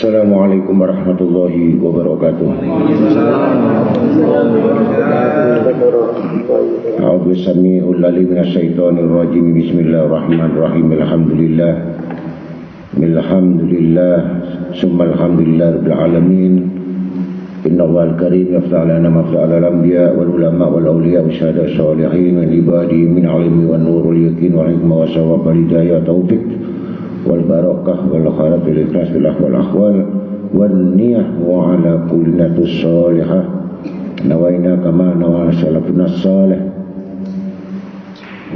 Assalamualaikum warahmatullahi wabarakatuh. A'udzu samii'ul 'aliim minasyaitonir rajiim. Bismillahirrahmanirrahim. Alhamdulillah summa alhamdulillah rabbil alamin. Innallahal karim yaf'alu lana ma fa'ala al-anbiya wal ulama wal awliya wa syahada sholihin wa ibadi min 'ilmi wan nurul yaqin wa hikmah wa sawab wal hidayah taufiq wal barakah wal khairat wal ikhlas wal ahwal ahwal wan niyah wa ala kulli natus salihah nawaina kama nawa salafun salih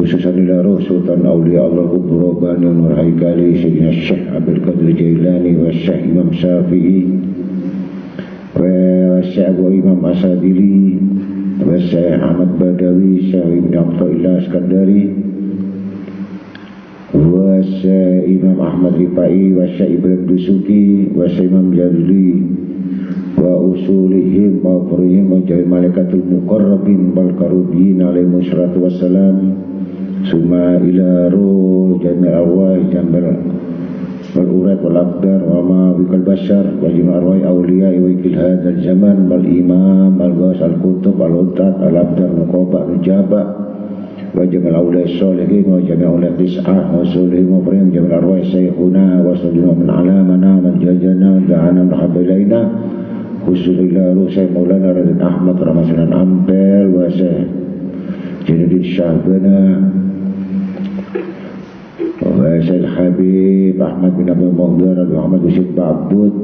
khususan ila ruh sultan awliya Allah Qutburabani Nur Haikali Sayyidina Syekh Abdul Qadir Jailani wa Syekh Imam Syafi'i wa Syekh Imam Asadili wa Syekh Ahmad Badawi Syekh Ibn Abdullah Iskandari wa Syekh Imam Ahmad Rifai wa Syekh Ibrahim Dusuki wa Syekh Imam Jadli wa usulihim wa furihim wa jami malaikatul muqarrabin wal karubin alaihi wassalatu wassalam summa ila ruh jami arwah jambal wal urat wal abdar wa ma bikal bashar wa jami arwah awliya wa ikil hadal zaman wal imam al ghas al kutub al utat al abdar muqabak nujabak wa jamal awliya sholihin wa jamal awliya tis'ah wa sulihim wa furihim jamal arwah saykhuna wa sallallahu min alamana man jajana wa da'ana mahabba ilayna khusus ila ruh Syekh Maulana Radin Ahmad Ramadan Ampel wa Syekh Jainuddin Syahbana wa Syekh Habib Ahmad bin Abdul Mughdir Habib Muhammad Bashir Ba'bud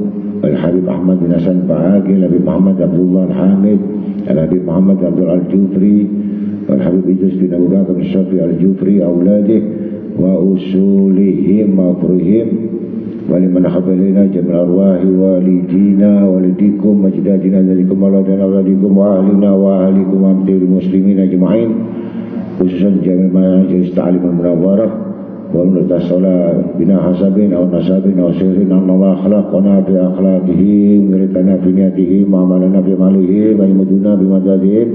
Al-Habib Ahmad bin Hasan Ba'agil Habib Muhammad Abdullah Al-Hamid Al-Habib Muhammad Abdul Al-Jufri Al-Habib Idris bin Abu Bakar Al-Syafi Al-Jufri Auladih wa usulihim wa furihim waliman habalina jamal arwahi walidina walidikum majdadina dalikum waladana waladikum wa ahlina wa ahlikum wa amtil muslimin ajma'in khususan jamal majalis ta'lim al-munawwarah wa muntasalah bina hasabin aw nasabin aw sirrin amma akhlaqana bi akhlaqihim wiritana bi niyatihim wa amalana bi amalihim wa imuduna bi madadihim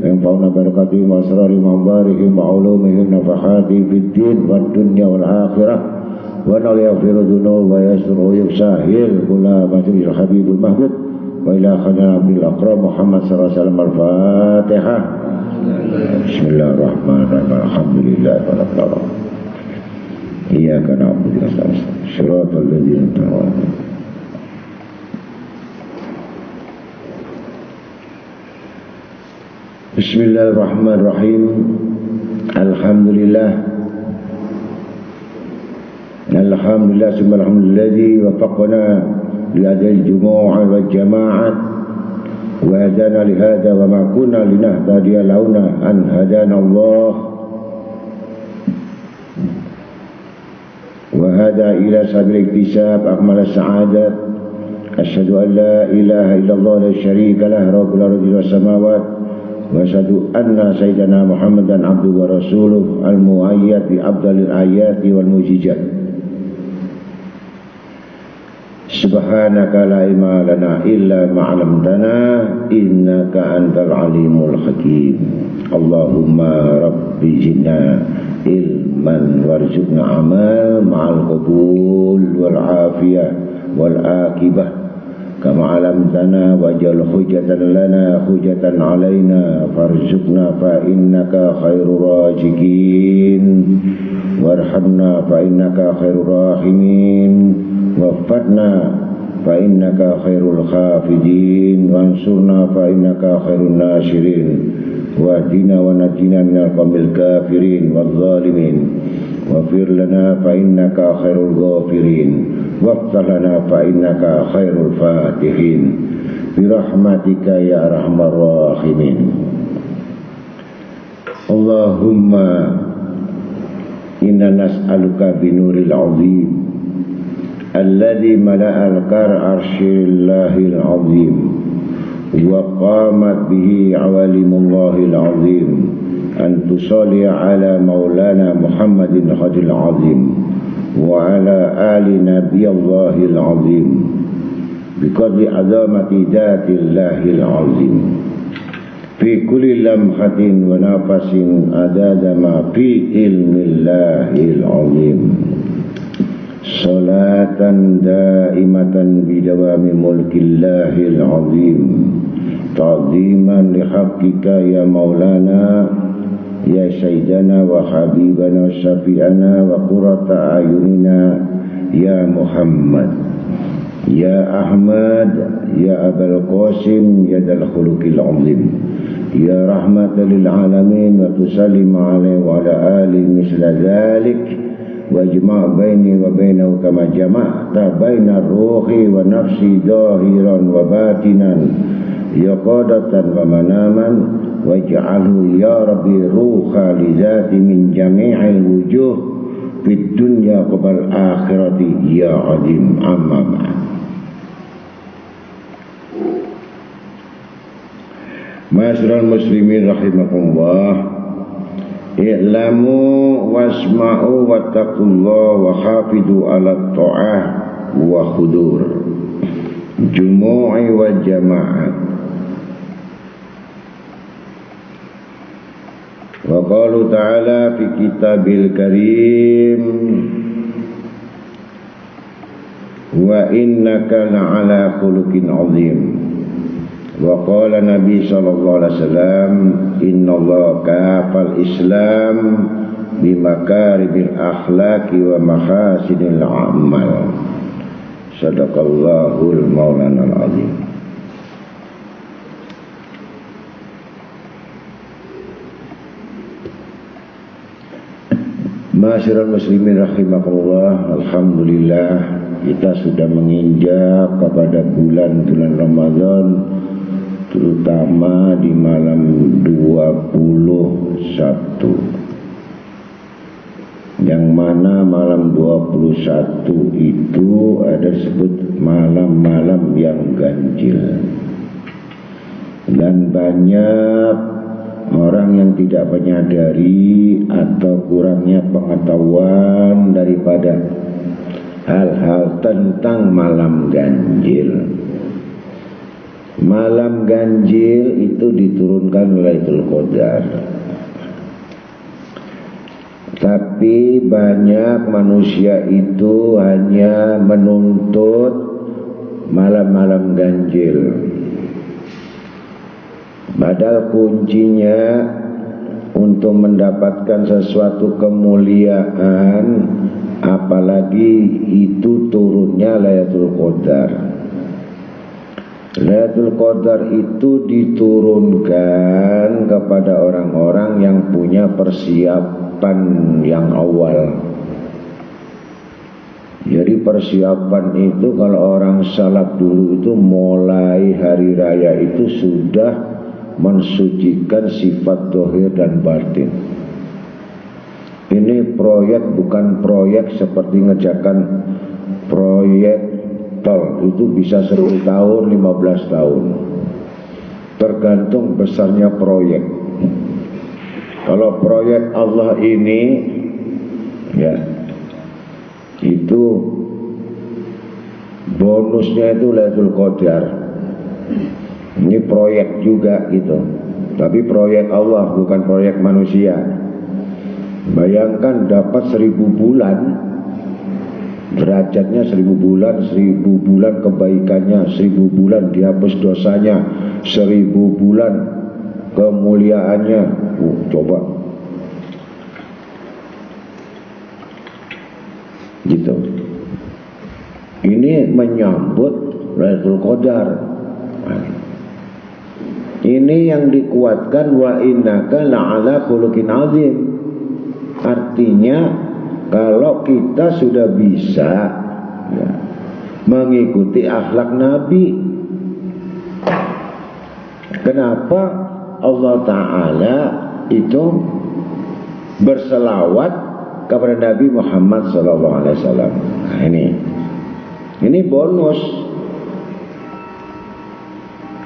yang fauna barakatihim wa asrarihim wa ambarihim wa ulumihim nafahatihim fid din wa dunya wal akhirah wa nal yaghfiru dhunub wa yasru yusahil kula majlis habibul mahbub wa ila khana abdul aqram Muhammad sallallahu alaihi wasallam al-fatihah. Bismillahirrahmanirrahim. Alhamdulillah wa lakal iyyaka na'budu wa iyyaka nasta'in shiratal ladzina an'amta 'alaihim. Bismillahirrahmanirrahim. Alhamdulillah summa alhamdulilladzi waffaqana li hadhihi al-jumu'ah wal jama'ah wa hadana li hadha wa ma kunna linahtadiya laula an hadana Allah wa hada ila sabil iktisab akmal as-sa'adat asyhadu an la ilaha illallah la syarika lah rabbul ardi was samawat wa asyhadu anna sayyidana Muhammadan abduhu wa rasuluh al-muayyad bi afdalil ayati wal mujizat. Subhanaka la ilma lana illa ma 'allamtana innaka antal alimul hakim. Allahumma rabbi zidna ilman warzuqna amal ma'al qabul wal afiyah wal akibah kama 'allamtana waj'al hujjatan lana hujjatan 'alaina farzuqna fa innaka khairur raziqin warhamna fa innaka khairur rahimin waffatna fa innaka khairul khafidin wansurna fa innaka khairun nasirin wahdina wa najina minal qawmil kafirin wal zalimin waghfir lana fa innaka khairul ghafirin waghfir lana fa innaka khairul fatihin birahmatika ya arhamar rahimin. Allahumma inna nas'aluka binuril azim alladhi mala'al arshillahil azim wa qamat bihi awalimullahil azim an tusalli ala maulana Muhammadin khadil azim wa ala ali nabiyallahil azim biqadri azamati dzatillahil azim fi kulli lamhatin wa nafasin adada ma fi ilmillahil azim. salatan daimatan bidawami mulkillahil azim ta'ziman lihaqqika ya maulana ya sayyidana wa habibana wa syafi'ana wa qurrata ayunina ya Muhammad ya Ahmad ya Abul Qasim ya dal khuluqil azim ya rahmatan lil alamin wa tusallim alaihi wa ala alihi misla dzalik wajma' baini wa bainahu kama jama'ta baina ruhi wa nafsi zahiran wa batinan yaqadatan wa manaman waj'alhu ya rabbi ruha li dzati min jami'il wujuh fid dunya qabl akhirati ya azim amma ba'd. Ma'asyiral muslimin rahimakumullah, i'lamu wasma'u wattaqullah wa hafidu ala ta'ah wa khudur jumu'i wa jama'ah. Wa qalu ta'ala fi kitabil karim wa innaka la'ala khuluqin azim. Wa qala Nabi sallallahu alaihi wasallam innallaha kafal Islam bimakaribil akhlaqi wa mahasinil amal. Sadaqallahul maulanal azim. Ma'asyiral muslimin rahimakumullah, alhamdulillah kita sudah menginjak kepada bulan-bulan Ramadan, terutama di malam 21, yang mana malam 21 itu ada disebut malam-malam yang ganjil, dan banyak orang yang tidak menyadari atau kurangnya pengetahuan daripada hal-hal tentang malam ganjil. Malam ganjil itu diturunkan Lailatul Qadar, tapi banyak manusia itu hanya menuntut malam-malam ganjil, padahal kuncinya untuk mendapatkan sesuatu kemuliaan, apalagi itu turunnya Lailatul Qadar. Lailatul Qadar itu diturunkan kepada orang-orang yang punya persiapan yang awal. Jadi persiapan itu kalau orang salaf dulu itu mulai hari raya itu sudah mensucikan sifat zahir dan batin. Ini proyek bukan proyek seperti ngerjakan proyek tol, itu bisa 10 tahun, 15 tahun, tergantung besarnya proyek. Kalau proyek Allah ini ya, itu bonusnya itu Lailatul Qadar. Ini proyek juga gitu, tapi proyek Allah bukan proyek manusia. Bayangkan dapat 1000 bulan, derajatnya 1000 bulan, 1000 bulan kebaikannya, 1000 bulan dihapus dosanya, 1000 bulan kemuliaannya. Coba gitu. Ini menyambut Lailatul Qadar. Ini yang dikuatkan wa innaka la'ala khuluqin azim. Artinya kalau kita sudah bisa ya, mengikuti akhlak Nabi, kenapa Allah Ta'ala itu berselawat kepada Nabi Muhammad SAW? Nah, ini bonus.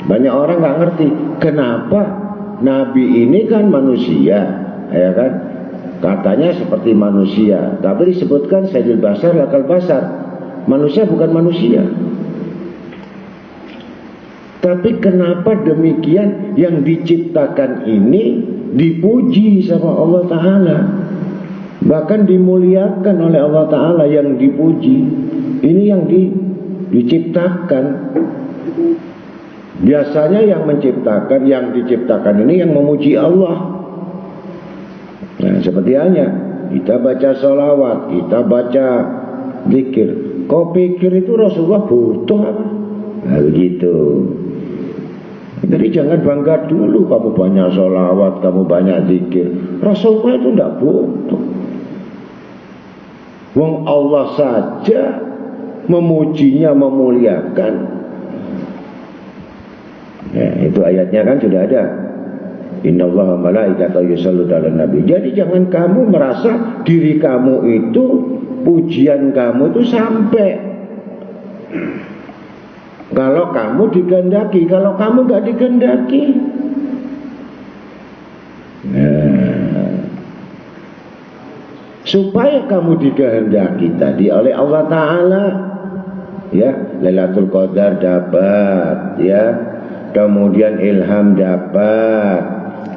Banyak orang nggak ngerti kenapa Nabi ini kan manusia, ya kan? Katanya seperti manusia, tapi disebutkan Sayyidul Basar lakal basar, manusia bukan manusia. Tapi kenapa demikian, yang diciptakan ini dipuji sama Allah Ta'ala? bahkan dimuliakan oleh Allah Ta'ala, yang dipuji. Ini yang diciptakan. Biasanya yang menciptakan, yang diciptakan ini yang memuji Allah. Nah, seperti halnya kita baca sholawat, kita baca zikir. Kau pikir itu Rasulullah butuh apa? Nah, begitu. Jadi jangan bangga dulu kamu banyak sholawat, kamu banyak zikir. Rasulullah itu tidak butuh. Wong Allah saja memujinya, memuliakan. Ya, itu ayatnya kan sudah ada. Innallaha malaikatahu yusholluna 'alan nabi. Jadi jangan kamu merasa diri kamu itu, pujian kamu itu sampai kalau kamu dikehendaki. Kalau kamu gak dikehendaki, nah, supaya kamu dikehendaki tadi oleh Allah Ta'ala, ya, Lailatul Qadar dapat, ya, kemudian ilham dapat,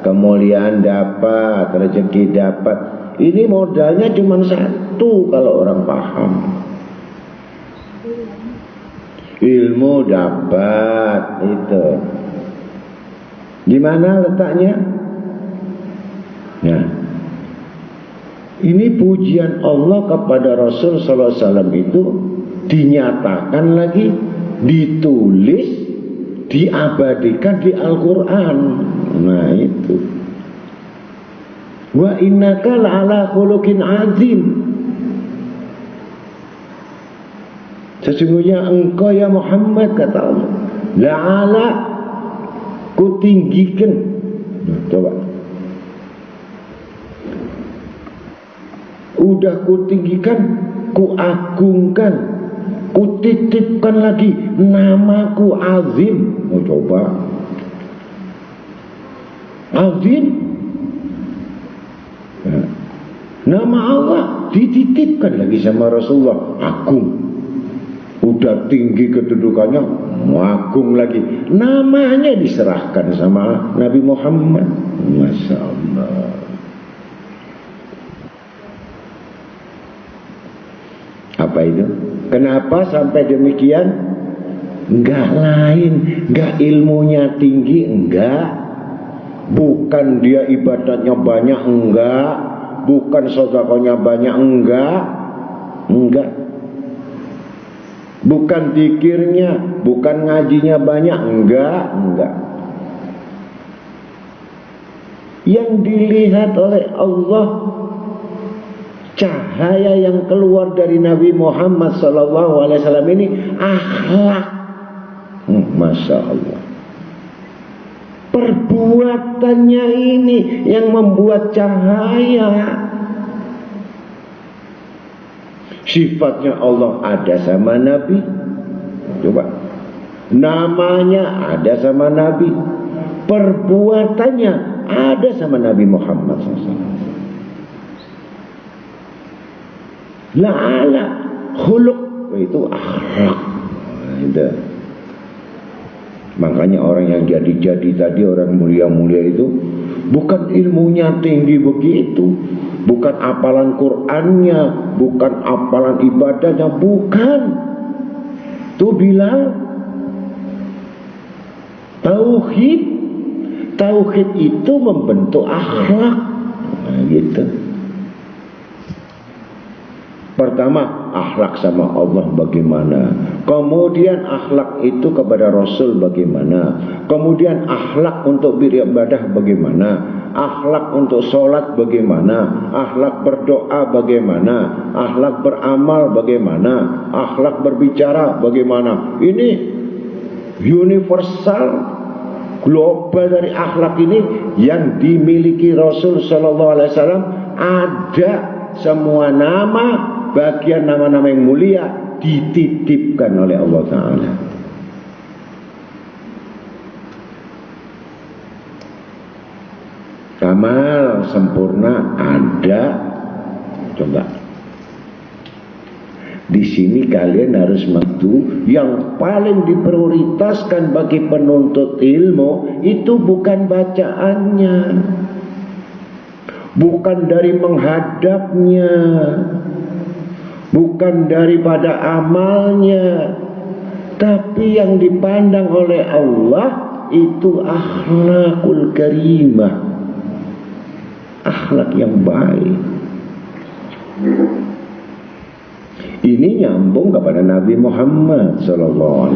kemuliaan dapat, rezeki dapat. Ini modalnya cuma satu kalau orang paham. Ilmu dapat, itu. Gimana letaknya? Nah, ini pujian Allah kepada Rasul sallallahu alaihi wasallam itu dinyatakan lagi, ditulis, diabadikan di Al-Quran. Nah itu. Wa innaka la'ala khuluqin azim. Sesungguhnya engkau ya Muhammad, kata Allah, la'ala, kutinggikan. Nah, coba. Udah kutinggikan, kuagungkan, kutitipkan lagi namaku azim. Mau coba azim, nah, nama Allah dititipkan lagi sama Rasulullah, agung. Udah tinggi kedudukannya, agung lagi. Namanya diserahkan sama Nabi Muhammad. Masya Allah. Apa itu? Kenapa sampai demikian? Enggak lain, enggak ilmunya tinggi, enggak. Bukan dia ibadatnya banyak, enggak. Bukan sedekahnya banyak, enggak. Enggak. Bukan zikirnya, bukan ngajinya banyak, enggak. Yang dilihat oleh Allah, cahaya yang keluar dari Nabi Muhammad SAW ini akhlak. Masya Allah. Perbuatannya ini yang membuat cahaya. Sifatnya Allah ada sama Nabi. Coba. Namanya ada sama Nabi. Perbuatannya ada sama Nabi Muhammad SAW. La'ala khuluq, itu akhlak. Itu. Makanya orang yang jadi-jadi tadi, orang mulia-mulia itu, bukan ilmunya tinggi begitu, bukan hafalan Qur'annya, bukan hafalan ibadahnya, bukan. Itu bilang tauhid. Tauhid itu membentuk akhlak. Nah, gitu. Pertama, akhlak sama Allah bagaimana. Kemudian akhlak itu kepada Rasul bagaimana. Kemudian akhlak untuk beribadah bagaimana. Akhlak untuk sholat bagaimana. Akhlak berdoa bagaimana. Akhlak beramal bagaimana. Akhlak berbicara bagaimana. Ini universal, global dari akhlak ini yang dimiliki Rasul Sallallahu Alaihi Wasallam. Ada semua nama, bagian nama-nama yang mulia dititipkan oleh Allah Ta'ala. Kamal sempurna ada. Coba di sini kalian harus mengerti, yang paling diprioritaskan bagi penuntut ilmu itu bukan bacaannya, bukan dari menghadapnya, bukan daripada amalnya, tapi yang dipandang oleh Allah itu akhlakul karimah, akhlak yang baik. Ini nyambung kepada Nabi Muhammad SAW.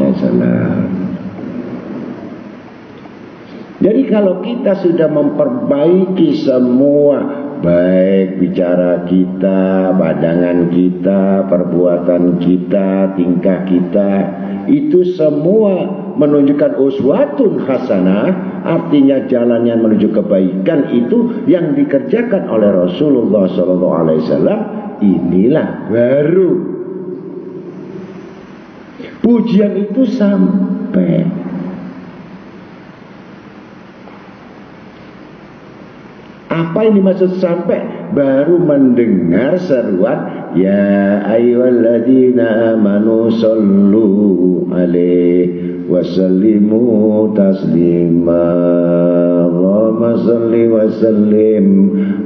Jadi kalau kita sudah memperbaiki semua, baik bicara kita, pandangan kita, perbuatan kita, tingkah kita, itu semua menunjukkan uswatun hasanah, artinya jalannya menuju kebaikan itu yang dikerjakan oleh Rasulullah SAW. Inilah baru pujian itu sampai. Apa yang dimaksud sampai? Baru mendengar seruan, ya ayyuhalladzina amanu sallu alaihi wasallimu taslima, Allahumma salli wa sallim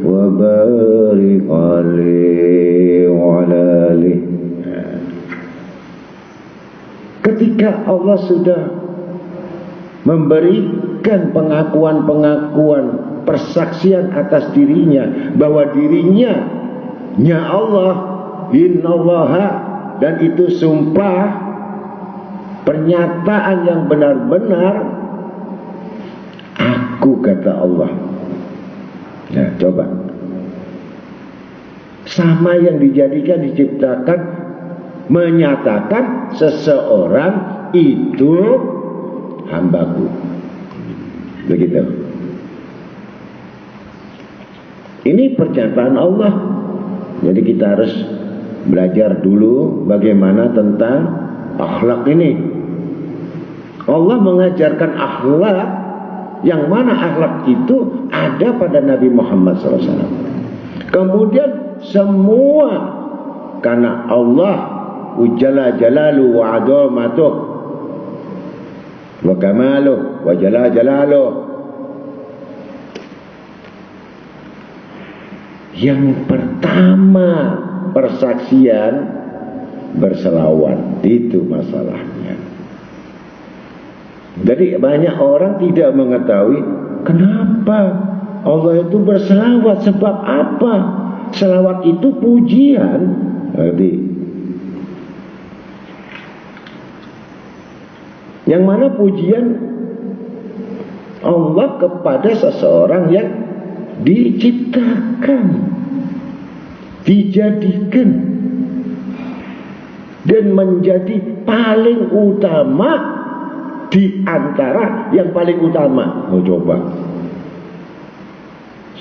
wa barik alaihi wa ala alihi. Ketika Allah sudah memberikan pengakuan-pengakuan, persaksian atas dirinya bahwa dirinya Allah, innallaha, dan itu sumpah, pernyataan yang benar-benar, aku, kata Allah. Nah, coba sama yang dijadikan, diciptakan, menyatakan seseorang itu hambaku, begitu. Ini pernyataan Allah. Jadi kita harus belajar dulu bagaimana tentang akhlak ini. Allah mengajarkan akhlak, yang mana akhlak itu ada pada Nabi Muhammad SAW. Kemudian semua karena Allah Jalla Jalalu wa Adhamatuh wa Kamaluh wa Jalla Jalaluh. Yang pertama persaksian berselawat, itu masalahnya. Jadi banyak orang tidak mengetahui kenapa Allah itu berselawat, sebab apa? Selawat itu pujian. Jadi yang mana pujian Allah kepada seseorang yang diciptakan, dijadikan, dan menjadi paling utama di antara yang paling utama. Oh, coba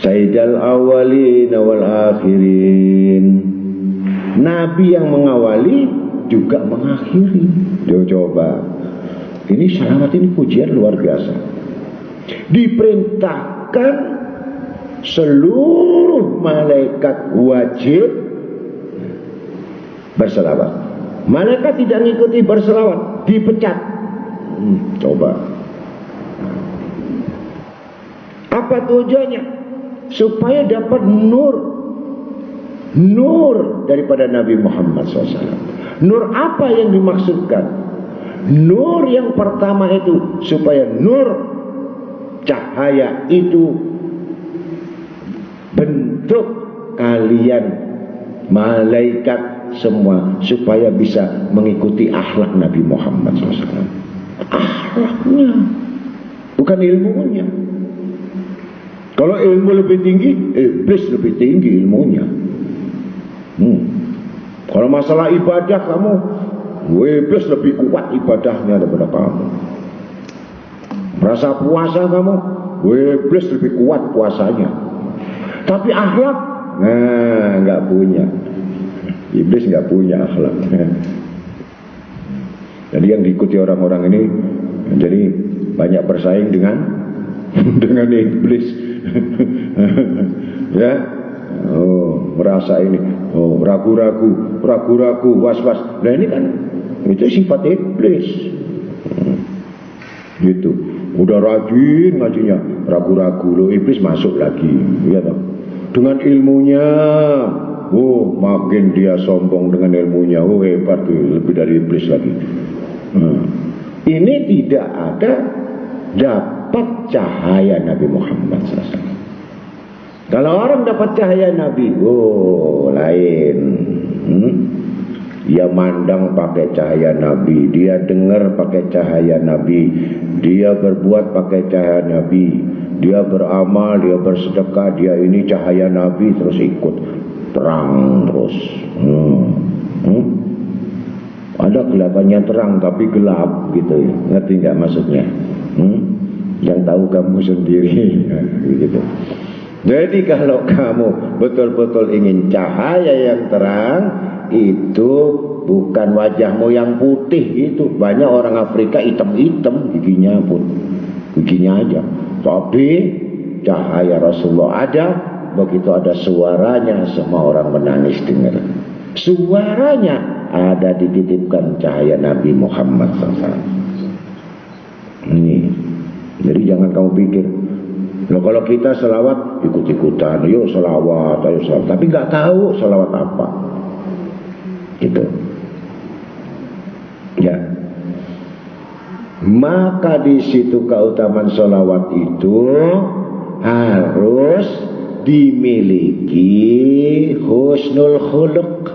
Sayyidul awwalin wal akhirin, Nabi yang mengawali juga mengakhiri. Coba ini selamat, ini pujian luar biasa. Diperintahkan seluruh malaikat wajib berselawat. Malaikat tidak mengikuti berselawat, dipecat. Coba. Apa tujuannya? Supaya dapat nur daripada Nabi Muhammad SAW. Nur apa yang dimaksudkan? Nur yang pertama itu supaya nur cahaya itu bentuk kalian malaikat semua supaya bisa mengikuti akhlak Nabi Muhammad SAW. Akhlaknya, bukan ilmunya. Kalau ilmu lebih tinggi, iblis lebih tinggi ilmunya. Kalau masalah ibadah kamu, iblis lebih kuat ibadahnya daripada kamu. Merasa puasa kamu, iblis lebih kuat puasanya. Tapi akhlak, nggak punya. Iblis nggak punya akhlak. Jadi yang diikuti orang-orang ini, jadi banyak bersaing dengan iblis. Ya, merasa ini, ragu-ragu, was-was. Nah ini kan itu sifat iblis. Gitu. Udah rajin ngajinya, ragu-ragu, lo iblis masuk lagi, ya toh. dengan ilmunya. Makin dia sombong dengan ilmunya, hebat tuh, lebih dari iblis lagi. Ini tidak ada dapat cahaya Nabi Muhammad SAW. Kalau orang dapat cahaya Nabi, lain. Dia mandang pakai cahaya Nabi, dia dengar pakai cahaya Nabi, dia berbuat pakai cahaya Nabi, dia beramal, dia bersedekah, dia ini cahaya Nabi, terus ikut terang terus. Ada kelihatannya terang tapi gelap gitu, ngerti nggak maksudnya? Yang tahu kamu sendiri, gitu. Jadi kalau kamu betul-betul ingin cahaya yang terang, itu bukan wajahmu yang putih itu. Banyak orang Afrika hitam-hitam giginya pun, giginya aja. Tapi cahaya Rasulullah ada. Begitu ada suaranya, semua orang menangis dengar. Suaranya ada dititipkan cahaya Nabi Muhammad SAW. Ini. Jadi jangan kamu pikir, kalau kita selawat ikut-ikutan, yuk selawat, ayo selawat. Tapi nggak tahu selawat apa. Gitu. Ya. Maka di situ keutamaan selawat itu harus dimiliki husnul khuluq,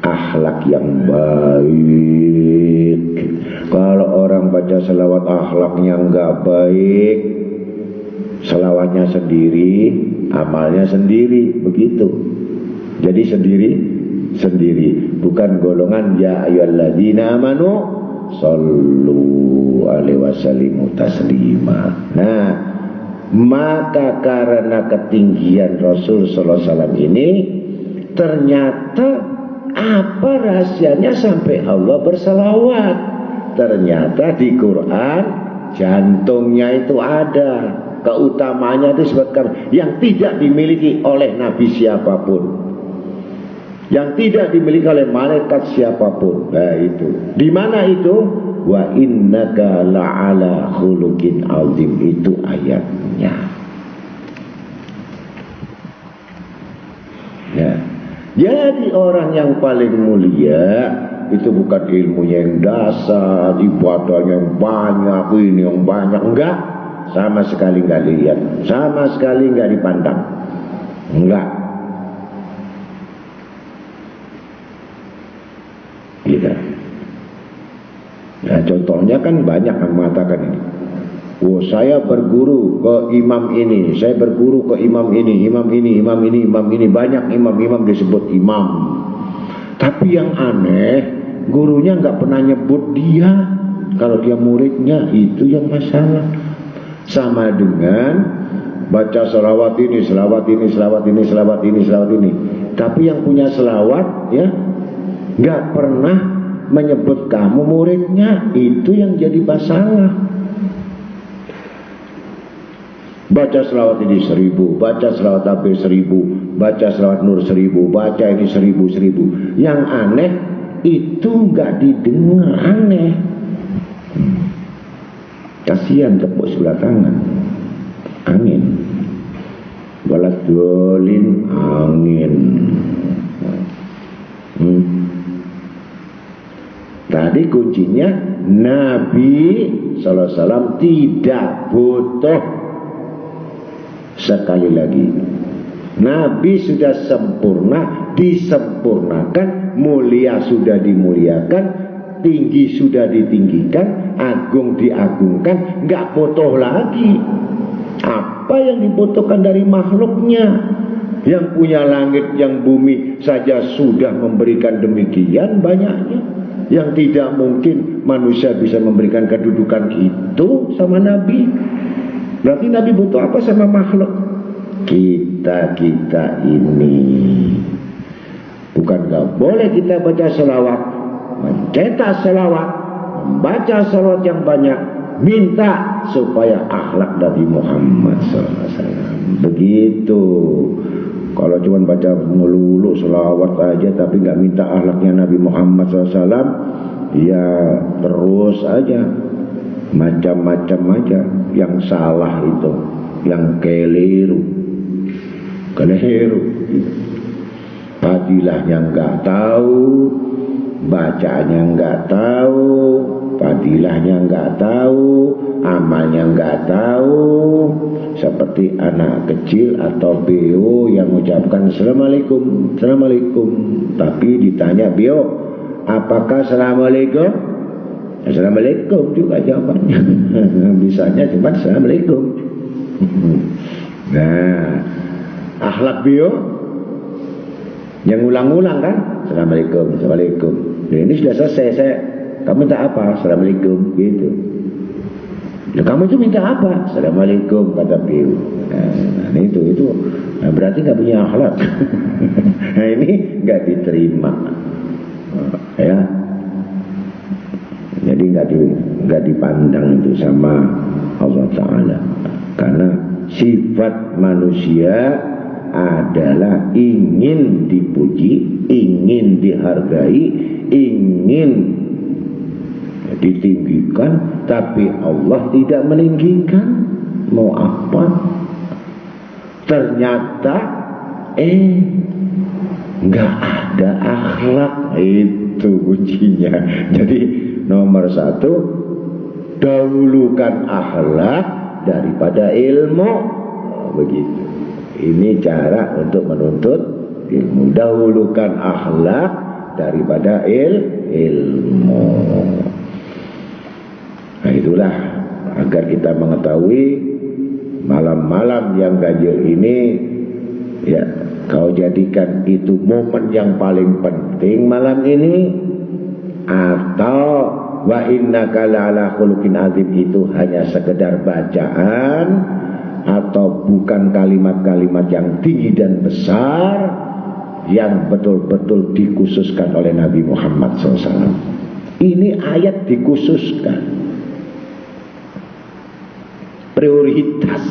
akhlak yang baik. Kalau orang baca selawat akhlaknya nggak baik, selawatnya sendiri, amalnya sendiri, begitu. Jadi sendiri, bukan golongan ya ayyuhalladzina amanu sallu alaihi wasallimu taslima. Nah, maka karena ketinggian Rasul sallallahu alaihi wasallam ini, ternyata apa rahasianya sampai Allah berselawat? Ternyata di Quran jantungnya itu ada. Keutamanya itu disebutkan yang tidak dimiliki oleh nabi siapapun, yang tidak dimiliki oleh malaikat siapapun. Nah itu. Di mana itu? Wa innaka la'ala khuluqin azim, itu ayatnya. Ya. Jadi orang yang paling mulia itu bukan ilmunya yang dasar, ibadahnya yang banyak, ini yang banyak, enggak. Sama sekali nggak dilihat, sama sekali nggak dipandang, enggak. Gitu. Nah contohnya kan banyak yang mengatakan ini. Saya berguru ke imam ini, saya berguru ke imam ini, imam ini, imam ini, imam ini. Banyak imam-imam disebut imam. Tapi yang aneh, gurunya nggak pernah nyebut dia. Kalau dia muridnya, itu yang masalah. Sama dengan baca selawat ini, selawat ini, selawat ini, selawat ini, selawat ini. Tapi yang punya selawat ya nggak pernah menyebut kamu muridnya, itu yang jadi masalah. Baca selawat ini 1000, baca selawat Nabi 1000, baca selawat Nur 1000, baca ini 1000. Yang aneh itu nggak didengar, aneh. Kasihan tepuk sebelah tangan, angin. Balas dolin, angin. Tadi kuncinya Nabi sallallahu alaihi wasallam tidak butuh. Sekali lagi, Nabi sudah sempurna, disempurnakan, mulia sudah dimuliakan, tinggi sudah ditinggikan, agung diagungkan, nggak butuh lagi. Apa yang dibutuhkan dari makhluknya? Yang punya langit, yang bumi saja sudah memberikan demikian banyaknya. Yang tidak mungkin manusia bisa memberikan kedudukan itu sama Nabi. Berarti Nabi butuh apa sama makhluk? Kita ini. Bukan gak boleh kita baca selawat, mencetak selawat, membaca selawat yang banyak, minta supaya akhlak Nabi Muhammad SAW. Begitu. Kalau cuma baca melulu selawat aja tapi nggak minta akhlaknya Nabi Muhammad SAW, ya terus aja macam-macam aja yang salah itu, yang keliru. keliru. Fadilahnya nggak tahu, bacaannya nggak tahu, fadilahnya nggak tahu, amalnya nggak tahu. Seperti anak kecil atau beo yang mengucapkan Assalamualaikum, Assalamualaikum, tapi ditanya beo, apakah Assalamualaikum? Assalamualaikum juga jawabannya. Bisanya cuma Assalamualaikum. Nah, akhlak beo yang ulang-ulang kan, Assalamualaikum, Assalamualaikum. Nah, ini sudah selesai, kamu minta apa? Assalamualaikum, gitu. Nah, kamu itu minta apa? Assalamualaikum, kata beliau. Nah, itu berarti nggak punya akhlak. Nah, ini nggak diterima, ya. Jadi nggak dipandang itu sama Allah Ta'ala. Karena sifat manusia adalah ingin dipuji, ingin dihargai, ingin ditinggikan, tapi Allah tidak meninggikan. Mau apa? Ternyata nggak ada akhlak. Itu kuncinya. Jadi nomor satu, dahulukan akhlak daripada ilmu. Begitu. Ini cara untuk menuntut ilmu. Dahulukan akhlak daripada ilmu. Nah, itulah agar kita mengetahui malam-malam yang ganjil ini, ya, kau jadikan itu momen yang paling penting malam ini, atau wa innaka la'ala khuluqin azim itu hanya sekedar bacaan, atau bukan kalimat-kalimat yang tinggi dan besar yang betul-betul dikhususkan oleh Nabi Muhammad SAW. Ini ayat dikhususkan. Prioritas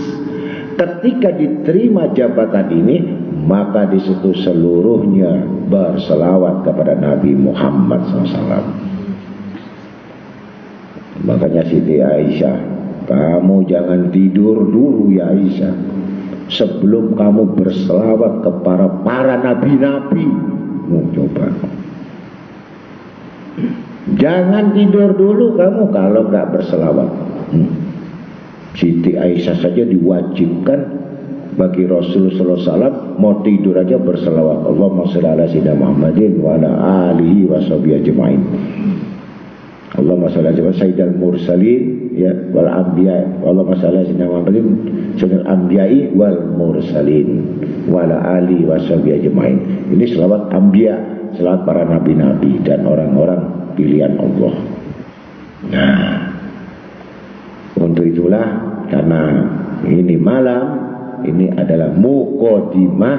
ketika diterima jabatan ini, maka di situ seluruhnya berselawat kepada Nabi Muhammad SAW. Makanya Siti Aisyah, kamu jangan tidur dulu ya Aisyah, sebelum kamu berselawat kepada para nabi-nabi. Coba, jangan tidur dulu kamu kalau nggak berselawat. Siti Aisyah saja diwajibkan bagi Rasulullah SAW mau tidur aja berselawat. Allahumma shalli ala sayyidina Muhammadin wa ala alihi wa sahbihi ajma'in. Allahumma shalli ala sayyidil mursalin ya wal anbiya. Allahumma shalli ala sayyidina Muhammadin sayyidil anbiya'i wal mursalin wa ala alihi wa sahbihi ajma'in. Ini selawat anbiya, selawat para nabi-nabi dan orang-orang pilihan Allah. Nah, untuk itulah, karena ini malam, ini adalah muqaddimah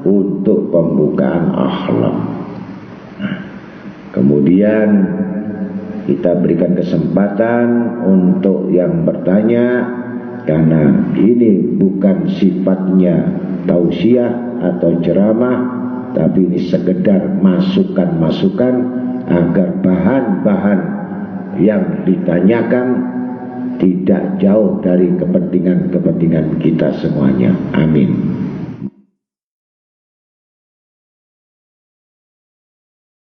untuk pembukaan akhlak. Nah, kemudian kita berikan kesempatan untuk yang bertanya, karena ini bukan sifatnya tausiah atau ceramah, tapi ini sekedar masukan-masukan agar bahan-bahan yang ditanyakan tidak jauh dari kepentingan-kepentingan kita semuanya. Amin.